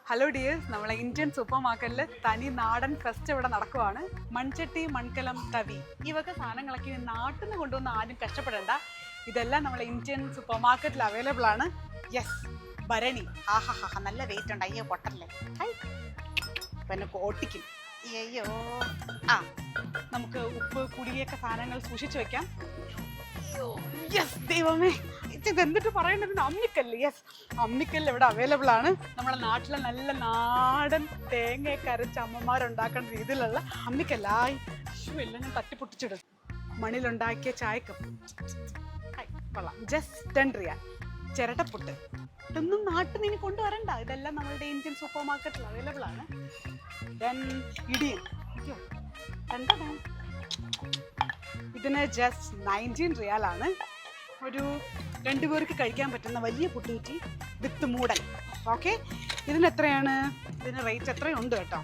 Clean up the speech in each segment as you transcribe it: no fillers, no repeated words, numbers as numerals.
Hello dears, നമ്മളെ Indian super മാർക്കറ്റിൽ തനി നാടൻ ഫെസ്റ്റ് ഇവിടെ നടക്കുവാണ്. മൺചട്ടി, മൺകലം, തവി ഈ വക സാധനങ്ങളൊക്കെ നാട്ടിൽ നിന്ന് കൊണ്ടുവന്ന് ആരും കഷ്ടപ്പെടേണ്ട. ഇതെല്ലാം നമ്മളെ ഇന്ത്യൻ സൂപ്പർ മാർക്കറ്റിൽ അവൈലബിൾ ആണ്. യെസ്, ഭരണി. ആഹാ, നല്ല വെയിറ്റ് ഉണ്ട്. അയ്യോ പൊട്ടല്ലേ, പിന്നെ ഓട്ടിക്കും. അയ്യോ നമുക്ക് ഉപ്പ് കുടിയൊക്കെ സാധനങ്ങൾ സൂക്ഷിച്ചു വെക്കാം. യെസ്, ദൈവമേ, ഇത് എന്നിട്ട് പറയേണ്ടത് അമ്മിക്കല്ല്. യെസ്, അമ്മിക്കല്ല് ഇവിടെ അവൈലബിൾ ആണ്. നമ്മുടെ നാട്ടിലെ നല്ല നാടൻ തേങ്ങയൊക്കെ അരച്ച് അമ്മമാരുണ്ടാക്കുന്ന രീതിയിലുള്ള അമ്മിക്കല്ലായി. എല്ലാം ഞാൻ തട്ടിപ്പൊട്ടിച്ചിടും. മണിലുണ്ടാക്കിയ ചായക്കപ്പ് കൊള്ളാം, ജസ്റ്റ് 10 റിയാൽ. ചിരട്ടപ്പുട്ട് ഇതൊന്നും നാട്ടിൽ നിന്ന് കൊണ്ടുവരണ്ട, ഇതെല്ലാം നമ്മളുടെ ഇന്ത്യൻ സൂപ്പർ മാർക്കറ്റിൽ അവൈലബിൾ ആണ്. ദെൻ ഇടിയൻ, ഇതിന് ജസ്റ്റ് 19 റിയാലാണ്. ഒരു 2 പേർക്ക് കഴിക്കാൻ പറ്റുന്ന വലിയ പുട്ടുകുറ്റി വിത്ത് മൂടൽ. ഓക്കെ, ഇതിന് എത്രയാണ്? ഇതിന് റേറ്റ് എത്രയുണ്ട് കേട്ടോ.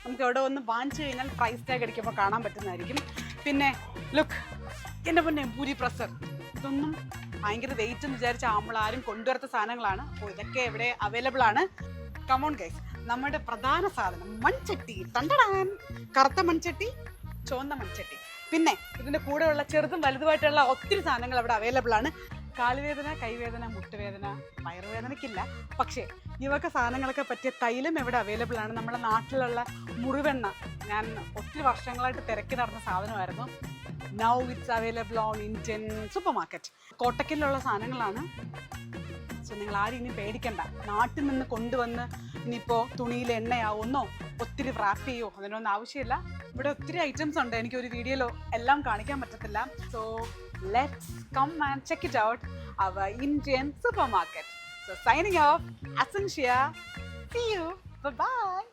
നമുക്ക് എവിടെ ഒന്ന് വാങ്ങിച്ചു കഴിഞ്ഞാൽ പ്രൈസ് ടാഗ് അടിക്കുമ്പോൾ കാണാൻ പറ്റുന്നതായിരിക്കും. പിന്നെ ലുക്ക്, എൻ്റെ പൊന്നെ പൂരി പ്രസർ. ഇതൊന്നും ഭയങ്കര വെയിറ്റ് എന്ന് വിചാരിച്ച ആരും കൊണ്ടുവരാത്ത സാധനങ്ങളാണ്. അപ്പോൾ ഇതൊക്കെ ഇവിടെ അവൈലബിൾ ആണ്. കമോൺ ഗൈസ്, നമ്മുടെ പ്രധാന സാധനം മൺചട്ടി. തണ്ടടാൻ, കറുത്ത മൺചട്ടി, ചുവന്ന മൺചട്ടി. പിന്നെ ഇതിൻ്റെ കൂടെയുള്ള ചെറുതും വലുതുമായിട്ടുള്ള ഒത്തിരി സാധനങ്ങൾ അവിടെ അവൈലബിൾ ആണ്. കാലുവേദന, കൈവേദന, മുട്ടുവേദന, വയറുവേദനയ്ക്കില്ല. പക്ഷേ ഇവയൊക്കെ സാധനങ്ങളൊക്കെ പറ്റിയ തൈലം ഇവിടെ അവൈലബിൾ ആണ്. നമ്മുടെ നാട്ടിലുള്ള മുറിവെണ്ണ ഞാൻ ഒത്തിരി വർഷങ്ങളായിട്ട് തിരക്കി നടന്ന സാധനമായിരുന്നു. Now it's available on Indian supermarket. കോട്ടക്കലിലുള്ള സാധനങ്ങളാണ്. സോ നിങ്ങൾ ആരും ഇനി പേടിക്കണ്ട. നാട്ടിൽ നിന്ന് കൊണ്ടുവന്ന് ഇനിയിപ്പോൾ തുണിയിൽ എണ്ണയാവുന്നോ ഒത്തിരി റാപ്പ് ചെയ്യോ അതിനൊന്നും ആവശ്യമില്ല. ഇവിടെ ഒത്തിരി ഐറ്റംസ് ഉണ്ട്, എനിക്ക് ഒരു വീഡിയോയിലോ എല്ലാം കാണിക്കാൻ പറ്റത്തില്ല. So let's come and check it out our Indian supermarket. So signing off, അസൻഷ്യ. See you. Bye-bye.